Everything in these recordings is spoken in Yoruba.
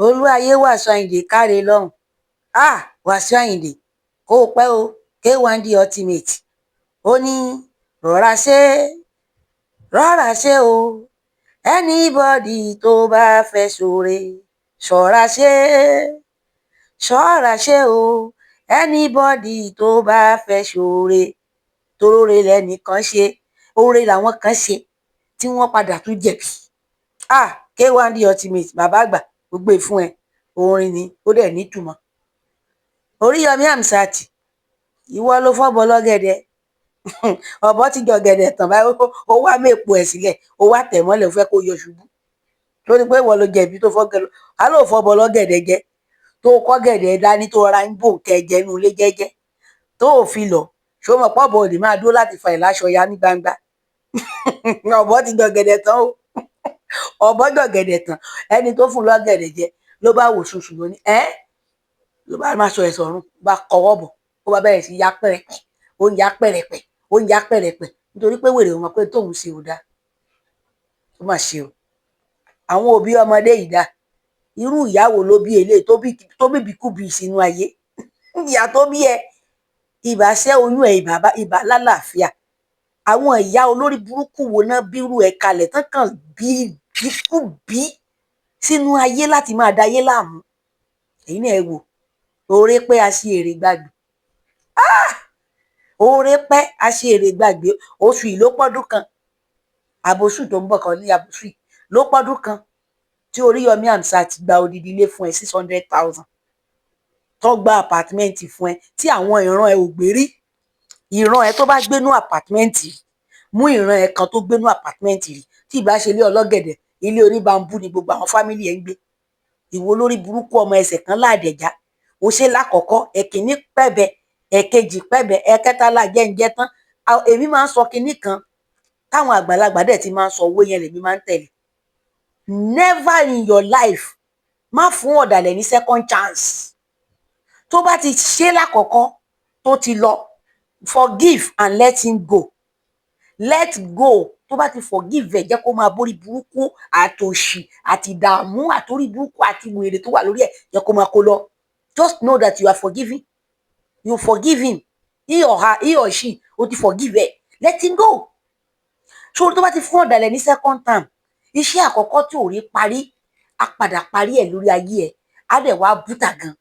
olúwayé wàsíù àyìndé káre lọ́hùn wàsíù àyìndé kó o pẹ́ o K1 The Ultimate ó ní rọra ṣe o anybody tó bá fẹ́ ṣoore ṣọ́ra ṣe o anybody tó bá fẹ́ ṣoore toróore lẹ́nìkan ṣe oore làwọn kan ṣe tí wọ́n padà tún jẹ̀bi K1 The Ultimate bàbá àgbà gbogbo ìfún ẹ orin ni ó dẹ̀ nítumọ̀. Oríyọmí Hamzat ìwọ ló fọ́bọ lọ́gẹ̀dẹ̀ ọ̀bọ ti jọ̀gẹ̀dẹ̀ tàn báyìí ó wá mẹ́pọ̀ ẹ̀ sílẹ̀ ó wá tẹ̀ mọ́lẹ̀ ó fẹ́ kó yọ ṣubú torí pé ìwọ ló jẹ̀bi tó fọ́bọ lọ́gẹ̀dẹ̀ jẹ tó kọ́gẹ̀dẹ̀ dání tó ra ń bò kẹjẹ inú ilé jẹ́jẹ́ tó ò fi lọ ṣó mọ̀ pọ́bọ ò lè máa dúró láti fa ìláṣọ ya ní gbangba ọ̀bọ ti jọ̀gẹ̀dẹ̀ tán o ọ̀bọ jọ̀gẹ̀dẹ̀ tán ẹni tó fún lọ́gẹ̀dẹ̀ jẹ ló bá wò ṣoṣù lóní ló bá máa sọ ẹ̀sọ̀ ọ̀run bá kọwọ́ bọ̀ ó bá bẹ̀rẹ̀ sí yá pẹ̀rẹ̀pẹ̀ ó ń yá pẹ̀rẹ̀pẹ̀ ó ń yá pẹ̀rẹ̀pẹ̀ nítorí pé wèrè wọn pé tóun ṣe ò dáa ó mà ṣe o àwọn òbí ọmọdé yìí dá irú ìyàwó ló bí eléyìí tó bíbíkúbi sínú ayé ìyá tó bí ẹ ìbá ṣẹ́ oyún ẹ ìbá lálàáfíà àwọn ìyá olórí burúkú wo náà bírú ẹ kalẹ̀ tán kàn bí sínú ayé láti máa dayé láàmú èyí náà ẹ wò oore pé a ṣe èrè gbàgbé oore pẹ́ a ṣe èrè gbàgbé oṣù yìí ló pọ́dún kan àbòsù tó ń bọ̀ kan ní àbòsù yìí ló pọ́dún kan tí Oríyọmí Hamzat gba odidi ilé fún ẹ 600,000 tó gba àpàtmẹ́ǹtì fún ẹ tí àwọn ìran ẹ ò gbé rí ìran ẹ tó bá gbénú àpàtmẹ́ǹtì mú ìran ẹ kan tó gbénú àpàtmẹ́ǹtì rí tí ìbá ṣe ilé ọlọ́gẹ̀dẹ̀ ilé oníbàmbú ni gbogbo àwọn fámìlì ẹ ń gbé ìwo lórí burúkú ọmọ ẹsẹ̀ kan láàdẹ̀já ó ṣe lákọ̀ọ́kọ́ ẹ̀kíní pẹ̀bẹ ẹ̀kejì pẹ̀bẹ ẹ̀kẹta lájẹ́ǹjẹ́ tán èmi máa ń sọ kinní kan táwọn àgbàlagbà dẹ̀ ti máa ń sọ owó yẹn lèmi máa ń tẹ̀lé never in your life má fún ọ̀dàlẹ̀ ní second chance tó bá ti ṣe lákọ̀ọ́kọ́ tó ti lọ forgive and let him go let go tó bá ti forgive ẹ jẹ́ kó máa borí burúkú àtòṣì àti ìdààmú àtórí burúkú àti wèrè tó wà lórí ẹ jẹ́ kó máa kó lọ just know that you are forgiving you forgive him he or she o ti forgive ẹ let him go ṣòro tó bá ti fún ọ̀dàlẹ̀ ní second term iṣẹ́ àkọ́kọ́ tí ò rí parí á padà parí ẹ̀ lórí ayé ẹ̀ á dẹ̀ wá bútà gan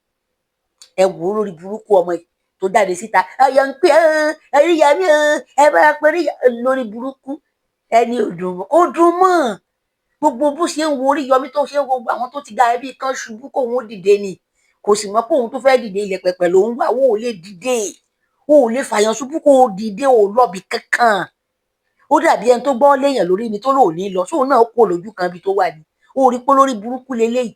ẹ wò ó lórí burúkú ọmọ ẹ̀ tó jáde síta ẹyọ ń pè Oríyọmí ẹ bá pẹ̀lú lórí burúkú ẹni ò dùn mọ́ gbogbo bó ṣe ń wo Oríyọmí tó ṣe ń wo àwọn tó ti ga ẹbí kan ṣubú kóun ó dìde ni kò sì mọ̀ pé òun tó fẹ́ dìde ilẹ̀ pẹ̀pẹ̀ lòun wà ó lè dìde ó lè fàyàn ṣubú kó o dìde ò lọ́bì kankan ó dàbí ẹni tó gbọ́ léèyàn lórí ni tó lò ní lọ sóun náà kó lójú kan bí tó wà ní ó rí pé lórí burúkú leléyìí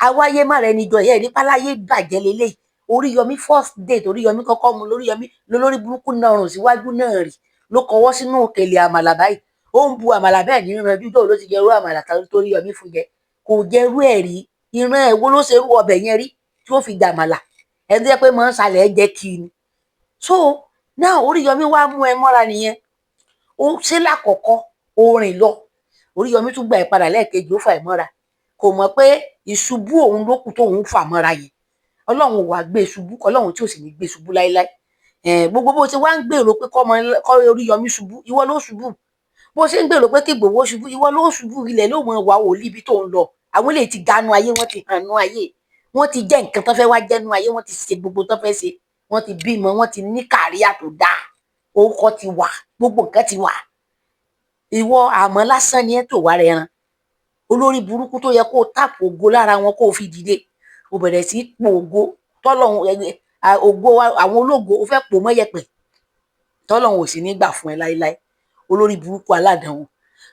awáyé má rẹ níjọ ẹ nípa láyé bàjẹ́ leléyìí Oríyọmí first date Oríyọmí kọ́kọ́ mu lóríyọmí lórí burúkú náà rùn síwájú náà rí ló kọwọ́ sínú òkèlè àmàlà báyìí ó ń bu àmàlà bẹ́ẹ̀ ní ìrànjú tó ló ti jẹrú àmàlà tó Oríyọmí fún jẹ kò jẹrú ẹ̀ rí ìran ẹ̀ wo ló ṣerú ọbẹ̀ yẹn rí tí ó fi gbàmàlà ẹni tó yẹ pé máa ń salẹ̀ ẹ jẹ́ kí ni so now Oríyọmí wá mú ẹ mọ́ra nìyẹn ó ṣe lákọ̀ọ́kọ́ ó rìn lọ Oríyọmí tún gbà ẹ padà lẹ́ẹ̀kejì ó fà ẹ mọ́ra kò mọ̀ pé ìṣubú òun ló kù tóun fà mọ́ra yẹn Ọlọ́run wàá gbé ṣubú Ọlọ́run tí ò sì ní gbé ṣubú láéláé gbogbo bó ṣe wá ń gbèrò pé kọ́ Oríyọmí ṣubú ìwọ ló ṣubú bó ṣe ń gbèrò pé kí Ìgbòho ṣubú ìwọ ló ṣubú ilẹ̀ ló mọ wà wò líbi tó ń lọ àwọn lè ti ganu ayé wọ́n ti hànú ayé wọ́n ti jẹ́ nǹkan tó fẹ́ wá jẹ́nu ayé wọ́n ti ṣe gbogbo tó fẹ́ ṣe wọ́n ti bímọ wọ́n ti ní kàríà tó dáa orúkọ ti wà gbogbo nǹkan ti wà ìwọ àmọ́ lásán ni ẹ tó wá rẹ ran olórí burúkú tó yẹ kó tàpò ògo lára wọn kó fi dìde ó bẹ̀rẹ̀ sí pò ògo tọ́lọ́hún ògo àwọn ológo ó fẹ́ pò mọ́yẹ̀pẹ̀ tọ́lọ́hún ò sì ní gbà fún ẹ láéláé olórí burúkú aládàáwò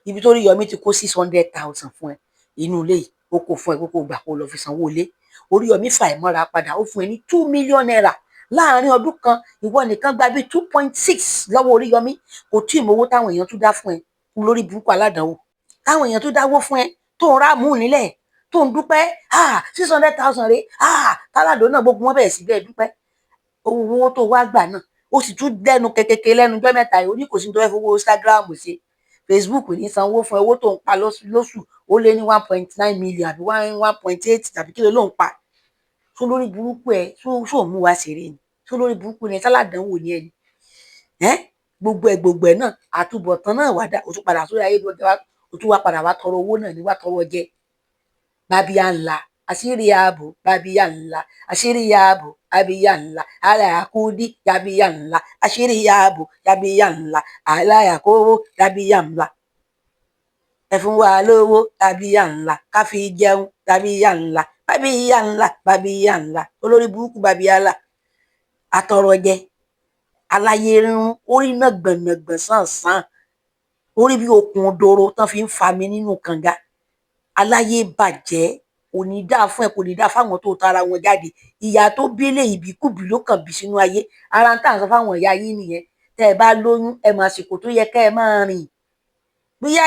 ibi tó Oríyọmí ti kó 600,000 fún ẹ inú ilé yìí ó kó fún ẹ kó gbà kó lọ fi sanwó ilé Oríyọmí fà ẹ mọ́ra padà ó fún ẹ ní 2 million naira láàárín ọdún kan ìwọ nìkan gba bíi 2.6 lọ́wọ́ Oríyọmí kò tí ì mọ owó táwọn èèyàn tún dá fún ẹ olórí burúkú aládàáwò táwọn èèyàn tún dáwó fún ẹ tó ń ráàmù nílẹ̀ tó ń dúpẹ́ 600,000 rèé táládò náà gbogbo wọn bẹ̀rẹ̀ sí bẹ́ẹ̀ dúpẹ́ owó tó wá gbà náà ó sì tún dẹnu kẹkẹkẹ lẹ́nu ọjọ́ mẹ́ta yìí ó ní kò sí tó fẹ́ fowó Instagram ṣe Facebook ní sanwó fún owó tó ń pa lóṣù ó lé ní 1.9 million àbí 1.8 tàbí kí ló ló ń pa. Ṣó lórí burúkú ẹ ṣó mú wa ṣeré ni? Ṣó lórí burúkú ni ẹ sálàdánwò ni ẹ ni? Gbogbo ẹ náà àtúbọ̀tán náà wà dá o tún padà sórí ayélujára o tún wá padà wá tọrọ owó náà ní wá tọrọ jẹ. Bábíyá ńlá àṣírí ààbò bábíyá ńlá àṣírí ààbò bábíyá ńlá aláyàkúdí yábíyá ńlá àṣírí ààbò yábíyá ńlá aláyàkówó yábíyá ńlá. Ẹ fún wa lówó bábíyá ńlá ká fi jẹun bábíyá ńlá bábíyá ńlá bábíyá ńlá olórí burúkú bábíyá ńlá àtọrọ jẹ aláyé rírun orí náà gbọ̀nàgbọ̀n sàn orí bí okùn dòrò tán fi ń fa mi nínú kànga aláyé bàjẹ́ kò ní dáa fún ẹ kò ní dáa fáwọn tó tara wọn jáde ìyá tó bí lè ìbíkúbi ló kàn bí sínú ayé ara ń tà ń sọ fáwọn ìyá yín nìyẹn tẹ́ ẹ bá lóyún ẹ mọ àsìkò tó yẹ kẹ́ ẹ máa rìn bóyá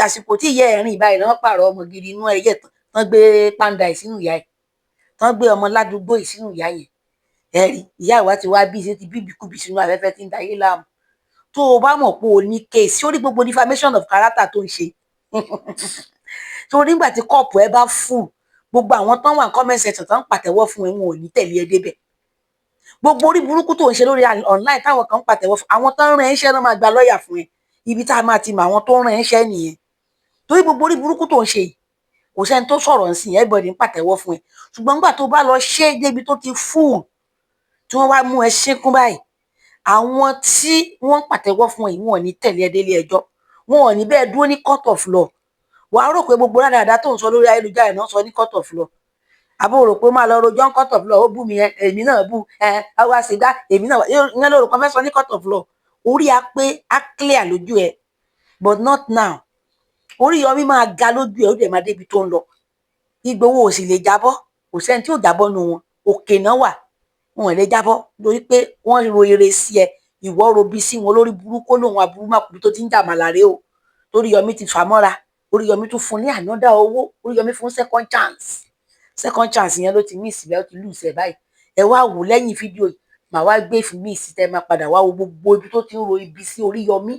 àsìkò tí ìyá ẹ rìn báyìí náà pààrọ̀ ọmọ gidi inú ẹyẹ tán gbé pàǹdà ẹ sínú ìyá ẹ tán gbé ọmọ ládùúgbò yìí sínú ìyá yẹn ẹ rí ìyá ìwà tí wàá bí ṣe ti bí ìbíkúbi sínú afẹ́fẹ́ tí ń dayé láàmú tó o bá mọ̀ pé o ní kéèsì ó rí gbogbo defamation of character tó ń ṣe tó nígbà tí kọ́ọ̀pù ẹ bá fún gbogbo àwọn tán wà ní comment section tán ń pàtẹ́wọ́ fún ẹ wọn ò ní tẹ̀lé ẹ débẹ̀ gbogbo orí burúkú tó ń ṣe lórí online táwọn kan ń pàtẹ́wọ́ fún àwọn tán ń rán ẹṣẹ́ náà máa gba lọ́ọ̀yà fún ẹ ibi tá a máa ti mọ àwọn tó ń rán ẹṣẹ́ nìyẹn torí gbogbo orí burúkú tó ń ṣe yìí kò sẹ́ni tó sọ̀rọ̀ nsìn everybody ń pàtẹ́wọ́ fún ẹ ṣùgbọ́n nígbà tó bá lọ ṣe é débi tó ti fún tí wọ́n wá mú ẹ ṣínkún báyìí àwọn tí wọ́n ń pàtẹ́wọ́ fún ẹ wọn ò ní tẹ̀lé ẹ délé ẹjọ́ wọn ò ní bẹ́ẹ̀ dúró ní court of law wàá rò pé gbogbo dáadáa tó ń sọ lórí ayélujára náà sọ ní court of law àbò rò pé máa lọ rojọ́ ní court of law ó bú mi yẹn èmi náà bú àwa ṣègbà èmi náà ìyẹn ló rò pé fẹ́ sọ ní court of law orí a pé a clear lójú ẹ but not now Oríyọmí máa ga lójú ẹ ó dẹ̀ máa débi tó ń lọ Ìgbòho ò sì lè jábọ́ kò sẹ́ni tí ò jábọ́ nu wọn òkè náà wà wọn ò lè jábọ́ lórí pé wọ́n ro ire sí ẹ ìwọ robi sí wọn lórí burúkú lòun aburú màkúrú tó ti ń jà màlàré o Oríyọmí ti fà mọ́ra Oríyọmí tún fún ní ànádà owó Oríyọmí fún second chance yẹn ló ti mí ìsìlẹ̀ ó ti lù sẹ̀ báyìí ẹ wá wò lẹ́yìn fídíò yìí màá wá gbé fún mi ìsìtẹ́ máa padà wá wo gbogbo ibi tó ti ń ro ibi sí Oríyọmí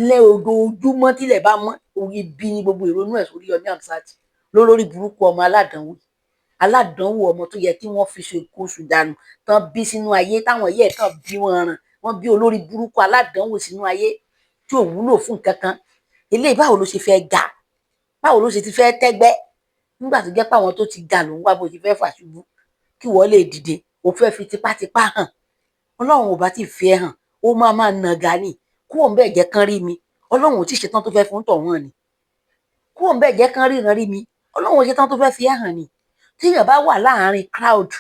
lẹ́ ojoojúmọ́ tílẹ̀ bá mọ́ orí ibi ní gbogbo ìrònú ẹ̀ sórí Oríyọmí Hamzat lórí burúkú ọmọ aládàánwò ọmọ tó yẹ kí wọ́n fi ṣe èkó oṣù dànù tán bí sínú ayé táwọn ẹ̀yẹ́ kan bí wọn ràn wọ́n bí olórí burúkú aládàánwò sínú ayé tí ò wúlò fún kankan eléyìí báwo ló ṣe fẹ́ ga báwo ló ṣe ti fẹ́ tẹ́gbẹ́ nígbà tó jẹ́ pé àwọn tó ti ga ló ń wá bó ṣe fẹ́ fà ṣubú kí wọ́n lè dìde ó fẹ́ fi tipátipá hàn Ọlọ́run ò bá ti fi ẹ́ hàn ó máa nàgà ni kúrò ń bẹ́ẹ̀ jẹ́ kán rí mi Ọlọ́run ò tí ì ṣetán tó fẹ́ fún tọ̀hún ni kúrò ń bẹ́ẹ̀ jẹ́ kán rí mi Ọlọ́run ò ṣetán tó fẹ́ fi ẹ́ hàn ni tí èèyàn bá wà láàárín crowd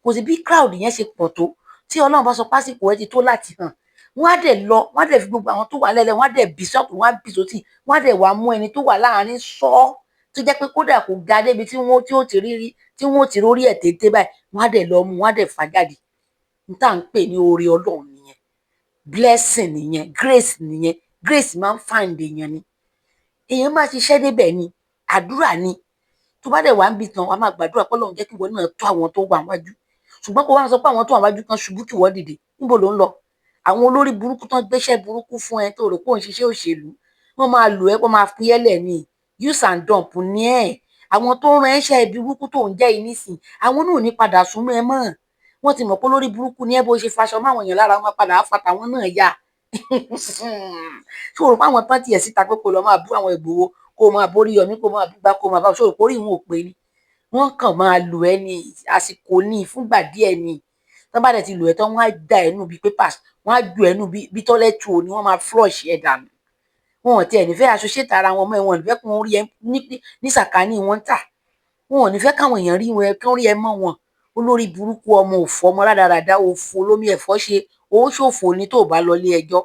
kò sí bí crowd yẹn ṣe pọ̀ tó tí Ọlọ́run bá sọ pásìkò ẹ ti tó láti hàn wọ́n á dẹ̀ lọ wọ́n á dẹ̀ fi gbogbo àwọn tó wà lẹ́lẹ̀ wọ́n á dẹ̀ bì sọ́ọ̀tún wọ́n á bì sótì wọ́n á dẹ̀ wá mú ẹni tó wà láàárín sọ ọ́ tó jẹ́ pé kódà kò ga débi tí wọ́n ti rórí ẹ̀ téńté báyìí wọ́n á dẹ̀ lọ mú wọ́n á dẹ̀ fà jáde ní tá à ń pè ní oore Ọlọ́run nìyẹn blessing nìyẹn grace máa ń find èèyàn ni èèyàn máa ṣiṣẹ́ débẹ̀ ni àdúrà ni tó bá dẹ̀ wá ń bì tán wàá máa gbàdúrà pé Ọlọ́run jẹ́ kí ìwọ náà tó àwọn tó wà wájú ṣùgbọ́n kó wá sọ pé àwọn tó wà wájú kan ṣubú kí wọ́n dìde níbo ló ń lọ àwọn olórí burúkú tán gbéṣẹ́ burúkú fún ẹ tó rò pé òun ṣiṣẹ́ òṣèlú wọ́n máa lò ẹ́ wọ́n máa fi ẹ́ lẹ̀ ni use and dump ní ẹ̀ àwọn tó ń ran ẹṣẹ́ ibi burúkú tó ń jẹ́ yìí nísìn àwọn náà ò ní padà súnmọ́ ẹ mọ́ wọ́n ti mọ̀ pé olórí burúkú ní ẹ bó ṣe faṣọ máwọn èèyàn lára wọn padà á fa tàwọn náà yá ṣòro pé àwọn tán tiẹ̀ síta pé kó lọ máa bú àwọn Ìgbòho kó máa borí Yọmí kó máa búgbá kó máa bá ṣòro pórí ìwọn ò pé ni wọ́n kàn máa lò ẹ́ ní àsìkò ní fúngbà díẹ̀ ni tán bá dẹ̀ ti lò ẹ́ tán wọ́n á da ẹ̀ nù bíi papers wọ́n á ju ẹ̀ nù bí tọ́lẹ́tù ò ní wọ́n máa flush ẹ̀ dànù wọn ò tiẹ̀ nífẹ̀ẹ́ associate ara wọn mọ́ ẹ̀ wọn ò nífẹ̀ẹ́ kí wọ́n rí ẹ ní sàkání wọn tà wọn ò nífẹ̀ẹ́ káwọn èèyàn rí wọn kí wọ́n rí ẹ mọ́ wọn olórí burúkú ọmọ òfò ọmọ rádaràda òfò olómi ẹ̀fọ́ ṣe owó ṣòfò ní tó bá lọ ilé ẹjọ́